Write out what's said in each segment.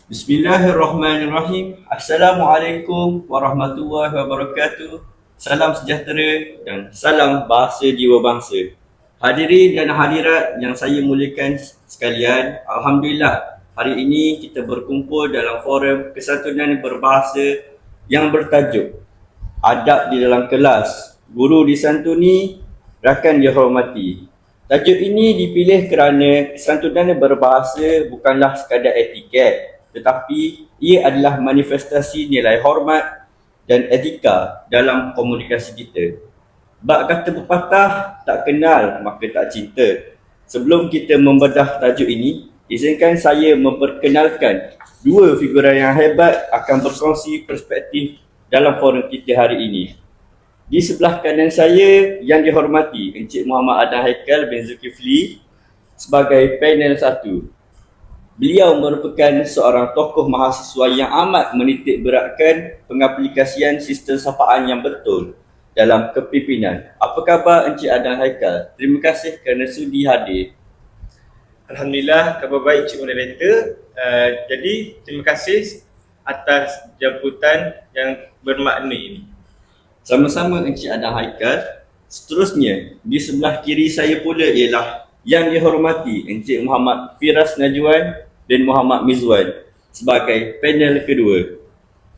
Bismillahirrahmanirrahim. Assalamualaikum warahmatullahi wabarakatuh. Salam sejahtera dan salam bahasa jiwa bangsa. Hadirin dan hadirat yang saya muliakan sekalian, Alhamdulillah hari ini kita berkumpul dalam forum kesantunan berbahasa yang bertajuk Adab di dalam kelas, guru disantuni, rakan dihormati. Tajuk ini dipilih kerana kesantunan berbahasa bukanlah sekadar etiket, tetapi ia adalah manifestasi nilai hormat dan etika dalam komunikasi kita. Bak kata pepatah, tak kenal maka tak cinta. Sebelum kita membedah tajuk ini, izinkan saya memperkenalkan dua figura yang hebat akan berkongsi perspektif dalam forum kita hari ini. Di sebelah kanan saya yang dihormati Encik Muhammad Adam Haikal bin Zulkifli sebagai panel 1. Beliau merupakan seorang tokoh mahasiswa yang amat menitik beratkan pengaplikasian sistem sapaan yang betul dalam kepimpinan. Apa khabar Encik Adam Haikal? Terima kasih kerana sudi hadir. Alhamdulillah, khabar baik Cik Moderator. Jadi, terima kasih atas jemputan yang bermakna ini. Sama-sama Encik Adam Haikal. Seterusnya, di sebelah kiri saya pula ialah yang dihormati Encik Muhammad Firas Najwan dan Muhammad Mizwan sebagai panel kedua.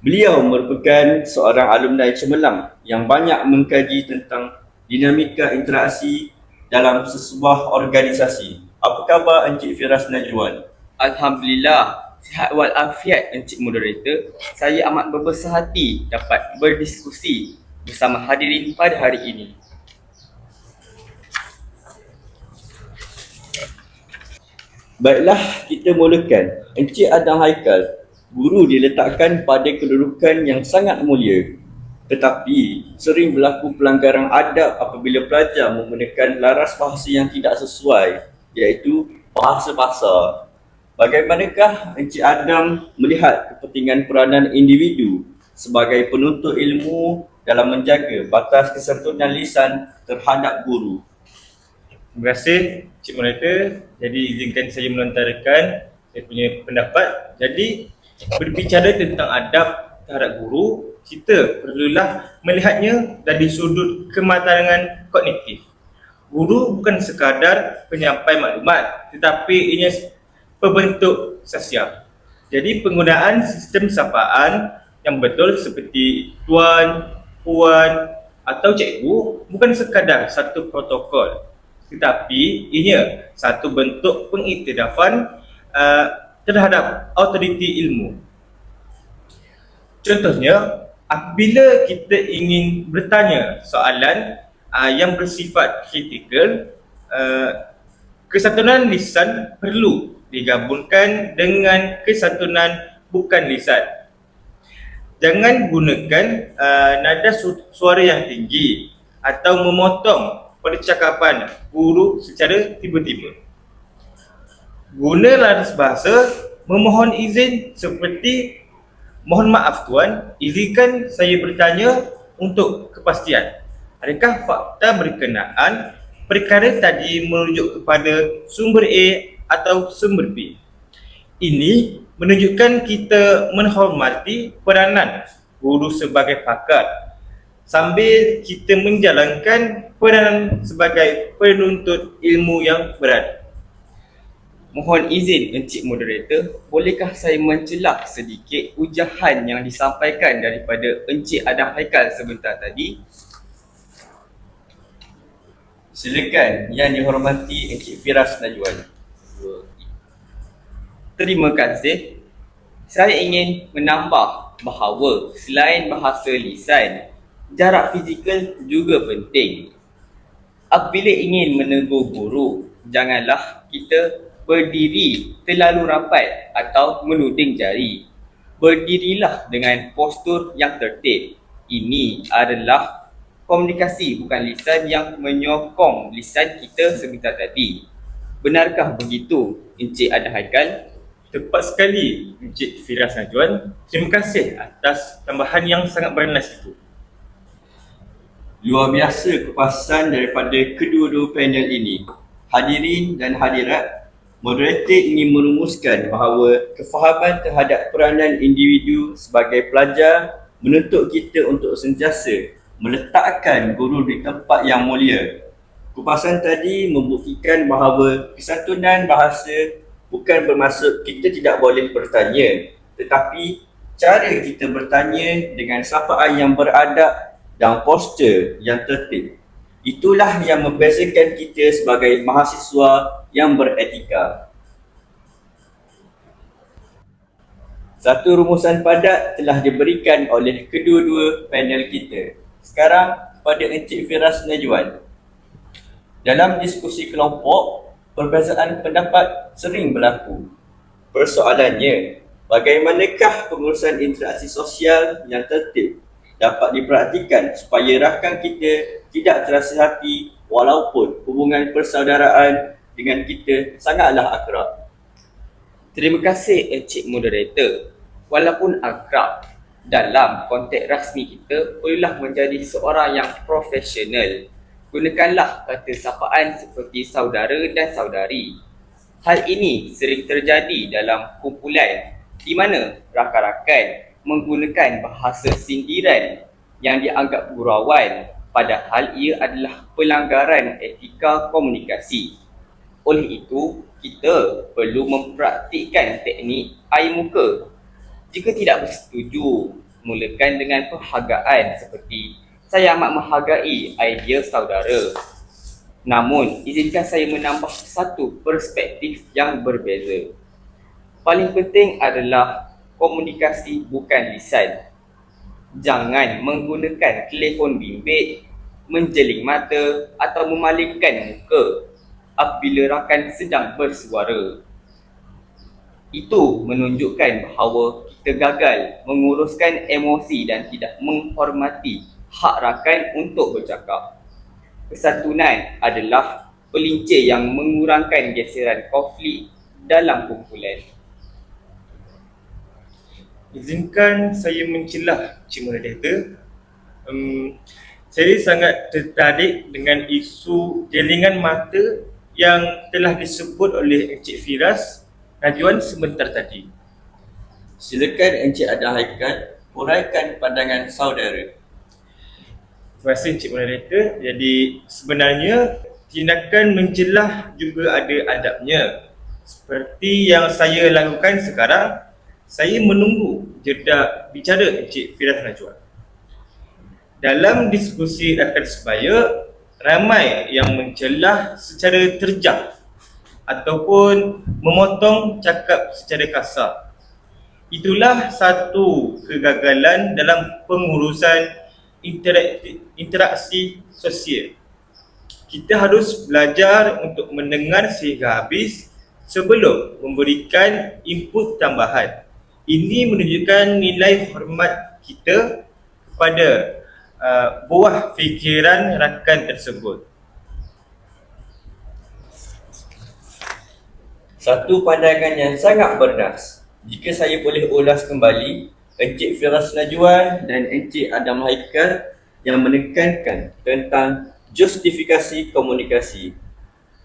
Beliau merupakan seorang alumni cemerlang yang banyak mengkaji tentang dinamika interaksi dalam sebuah organisasi. Apa khabar Encik Firas Najwan? Alhamdulillah, sihat walafiat Encik Moderator. Saya amat berbesar hati dapat berdiskusi bersama hadirin pada hari ini. Baiklah, kita mulakan. Encik Adam Haikal, guru diletakkan pada kedudukan yang sangat mulia. Tetapi, sering berlaku pelanggaran adab apabila pelajar menggunakan laras bahasa yang tidak sesuai, iaitu bahasa pasar. Bagaimanakah Encik Adam melihat kepentingan peranan individu sebagai penuntut ilmu dalam menjaga batas kesantunan lisan terhadap guru? Terima kasih Cik Moderator. Jadi, izinkan saya melontarkan saya punya pendapat. Jadi, berbicara tentang adab terhadap guru, kita perlulah melihatnya dari sudut kematangan kognitif. Guru bukan sekadar penyampai maklumat, tetapi ia pembentuk sosial. Jadi penggunaan sistem sapaan yang betul seperti tuan, puan atau cikgu bukan sekadar satu protokol, tetapi ianya satu bentuk pengiktirafan terhadap autoriti ilmu. Contohnya, apabila kita ingin bertanya soalan yang bersifat kritikal, kesantunan lisan perlu digabungkan dengan kesantunan bukan lisan. Jangan gunakan nada suara yang tinggi atau memotong percakapan guru secara tiba-tiba. Guna laras bahasa memohon izin seperti, mohon maaf tuan, izinkan saya bertanya untuk kepastian. Adakah fakta berkenaan perkara tadi merujuk kepada sumber A atau sumber B? Ini menunjukkan kita menghormati peranan guru sebagai pakar sambil kita menjalankan peranan sebagai penuntut ilmu yang beradab. Mohon izin Encik Moderator, bolehkah saya mencelah sedikit ujahan yang disampaikan daripada Encik Adam Haikal sebentar tadi? Silakan yang dihormati Encik Firas Najwan. Terima kasih. Saya ingin menambah bahawa selain bahasa lisan, jarak fizikal juga penting. Apabila ingin menegur guru, janganlah kita berdiri terlalu rapat atau menuding jari. Berdirilah dengan postur yang tertib. Ini adalah komunikasi bukan lisan yang menyokong lisan kita sebentar tadi. Benarkah begitu, Encik Adam Haikal? Tepat sekali Encik Firas Najwan. Terima kasih atas tambahan yang sangat bernas itu. Luar biasa kepasan daripada kedua-dua panel ini. Hadirin dan hadirat, Moderator ingin merumuskan bahawa kefahaman terhadap peranan individu sebagai pelajar menuntut kita untuk sentiasa meletakkan guru di tempat yang mulia. Kupasan tadi membuktikan bahawa kesantunan bahasa bukan bermaksud kita tidak boleh bertanya, tetapi cara kita bertanya dengan sapaan yang beradab dan postur yang tertib. Itulah yang membezakan kita sebagai mahasiswa yang beretika. Satu rumusan padat telah diberikan oleh kedua-dua panel kita. Sekarang kepada Encik Firas Najwan. Dalam diskusi kelompok, perbezaan pendapat sering berlaku. Persoalannya, bagaimanakah pengurusan interaksi sosial yang tertib dapat dipraktikan supaya rakan kita tidak terasa hati walaupun hubungan persaudaraan dengan kita sangatlah akrab. Terima kasih Encik Moderator. Walaupun akrab, dalam konteks rasmi kita perlulah menjadi seorang yang profesional. Gunakanlah kata sapaan seperti saudara dan saudari. Hal ini sering terjadi dalam kumpulan di mana rakan-rakan menggunakan bahasa sindiran yang dianggap gurauan, padahal ia adalah pelanggaran etika komunikasi. Oleh itu, kita perlu mempraktikkan teknik air muka. Jika tidak bersetuju, mulakan dengan perhargaan seperti saya amat menghargai idea saudara. Namun, izinkan saya menambah satu perspektif yang berbeza. Paling penting adalah komunikasi bukan lisan. Jangan menggunakan telefon bimbit, menjeling mata atau memalingkan muka apabila rakan sedang bersuara. Itu menunjukkan bahawa kita gagal menguruskan emosi dan tidak menghormati hak rakan untuk bercakap. Kesantunan adalah pelincir yang mengurangkan geseran konflik dalam kumpulan. Izinkan saya mencelah Cik Moderator. Saya sangat tertarik dengan isu jelingan mata yang telah disebut oleh Encik Firas Najwan sebentar tadi. Silakan Encik Adam Haikal huraikan pandangan saudara. Terima kasih Encik Moderator. Jadi sebenarnya tindakan mencelah juga ada adabnya. Seperti yang saya lakukan sekarang, saya menunggu jeda bicara Encik Firas Najwan. Dalam diskusi rakan sebaya, ramai yang mencelah secara terjang ataupun memotong cakap secara kasar. Itulah satu kegagalan dalam pengurusan interaksi sosial. Kita harus belajar untuk mendengar sehingga habis sebelum memberikan input tambahan. Ini menunjukkan nilai hormat kita kepada buah fikiran rakan tersebut. Satu pandangan yang sangat bernas. Jika saya boleh ulas kembali, Encik Firas Najwan dan Encik Adam Haikal yang menekankan tentang justifikasi komunikasi.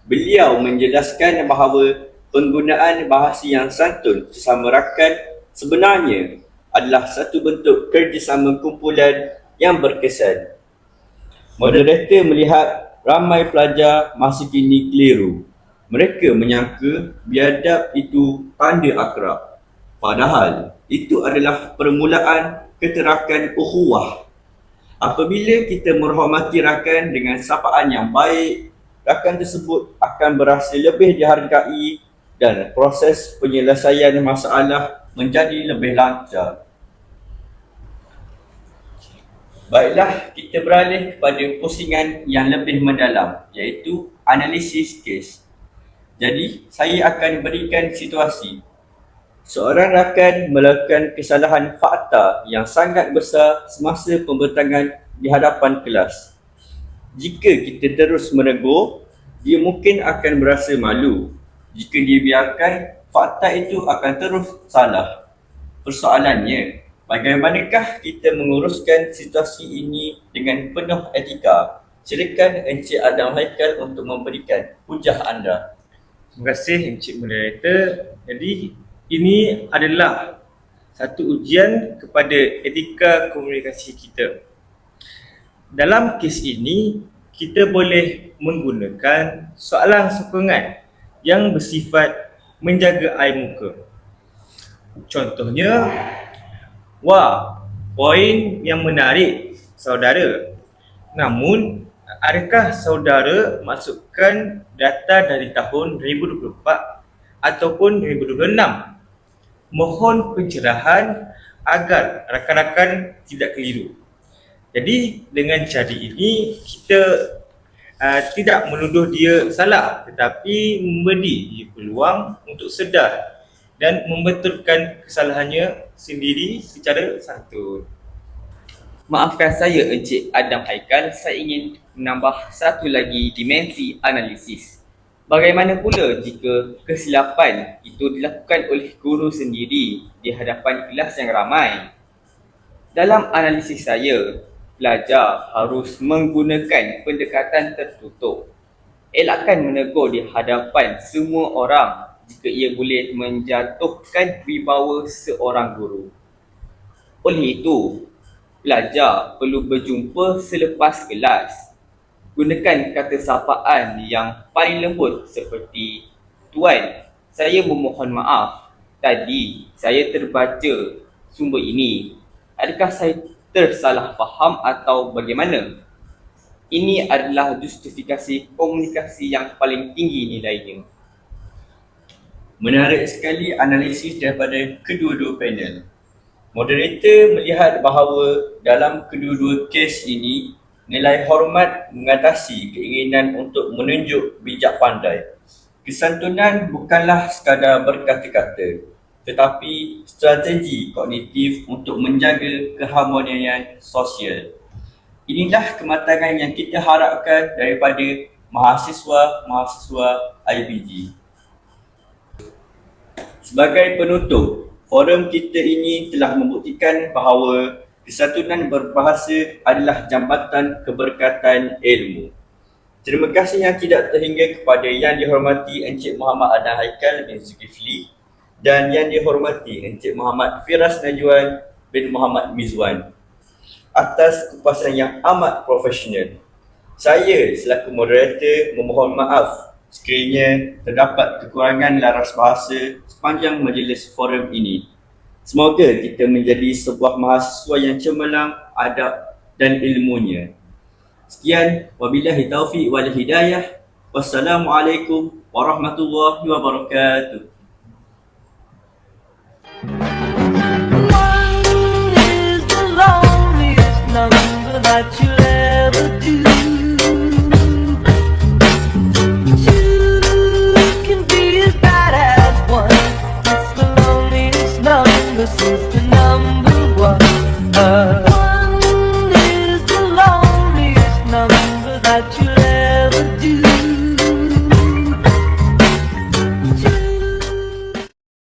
Beliau menjelaskan bahawa penggunaan bahasa yang santun sesama rakan sebenarnya adalah satu bentuk kerjasama kumpulan yang berkesan. Moderator melihat ramai pelajar masa kini keliru. Mereka menyangka biadab itu tanda akrab. Padahal itu adalah permulaan keterakan ukhuwah. Apabila kita menghormati rakan dengan sapaan yang baik, rakan tersebut akan berasa lebih dihargai dan proses penyelesaian masalah menjadi lebih lancar. Baiklah, kita beralih kepada pusingan yang lebih mendalam, iaitu analisis kes. Jadi, saya akan berikan situasi. Seorang rakan melakukan kesalahan fakta yang sangat besar semasa pembentangan di hadapan kelas. Jika kita terus menegur, dia mungkin akan berasa malu. Jika dia biarkan, fakta itu akan terus salah. Persoalannya, bagaimanakah kita menguruskan situasi ini dengan penuh etika? Silakan Encik Adam Haikal untuk memberikan hujah anda. Terima kasih Encik Moderator. Jadi ini adalah satu ujian kepada etika komunikasi kita. Dalam kes ini, kita boleh menggunakan soalan sokongan yang bersifat menjaga air muka. Contohnya, wah, poin yang menarik, saudara. Namun, adakah saudara masukkan data dari tahun 2024 ataupun 2026? Mohon pencerahan agar rakan-rakan tidak keliru. Jadi dengan cara ini kita tidak menuduh dia salah, tetapi memberi dia peluang untuk sedar dan membetulkan kesalahannya sendiri secara santun. Maafkan saya Encik Adam Haikal, saya ingin menambah satu lagi dimensi analisis. Bagaimana pula jika kesilapan itu dilakukan oleh guru sendiri di hadapan kelas yang ramai? Dalam analisis saya, pelajar harus menggunakan pendekatan tertutup. Elakkan menegur di hadapan semua orang jika ia boleh menjatuhkan wibawa seorang guru. Oleh itu, pelajar perlu berjumpa selepas kelas. Gunakan kata sapaan yang paling lembut seperti, "Tuan, saya memohon maaf. Tadi saya terbaca sumber ini. Adakah saya tersalah faham atau bagaimana?" Ini adalah justifikasi komunikasi yang paling tinggi nilainya. Menarik sekali analisis daripada kedua-dua panel. Moderator melihat bahawa dalam kedua-dua kes ini, nilai hormat mengatasi keinginan untuk menunjuk bijak pandai. Kesantunan bukanlah sekadar berkata-kata, tetapi strategi kognitif untuk menjaga keharmonian sosial. Inilah kematangan yang kita harapkan daripada mahasiswa-mahasiswa IPG. Sebagai penutup, forum kita ini telah membuktikan bahawa kesatuan berbahasa adalah jambatan keberkatan ilmu. Terima kasih yang tidak terhingga kepada Yang Dihormati Encik Muhammad Adam Haikal bin Zulkifli dan Yang Dihormati Encik Muhammad Firas Najwan bin Muhammad Mizwan atas kupasan yang amat profesional. Saya selaku moderator memohon maaf sekiranya terdapat kekurangan laras bahasa sepanjang majlis forum ini. Semoga kita menjadi sebuah mahasiswa yang cemerlang adab dan ilmunya. Sekian, wabillahi taufiq wal hidayah. Wassalamualaikum warahmatullahi wabarakatuh. One is the loneliest number that you'll ever do. Two can be as bad as one. It's the loneliest number since the number one. One is the loneliest number that you'll ever do.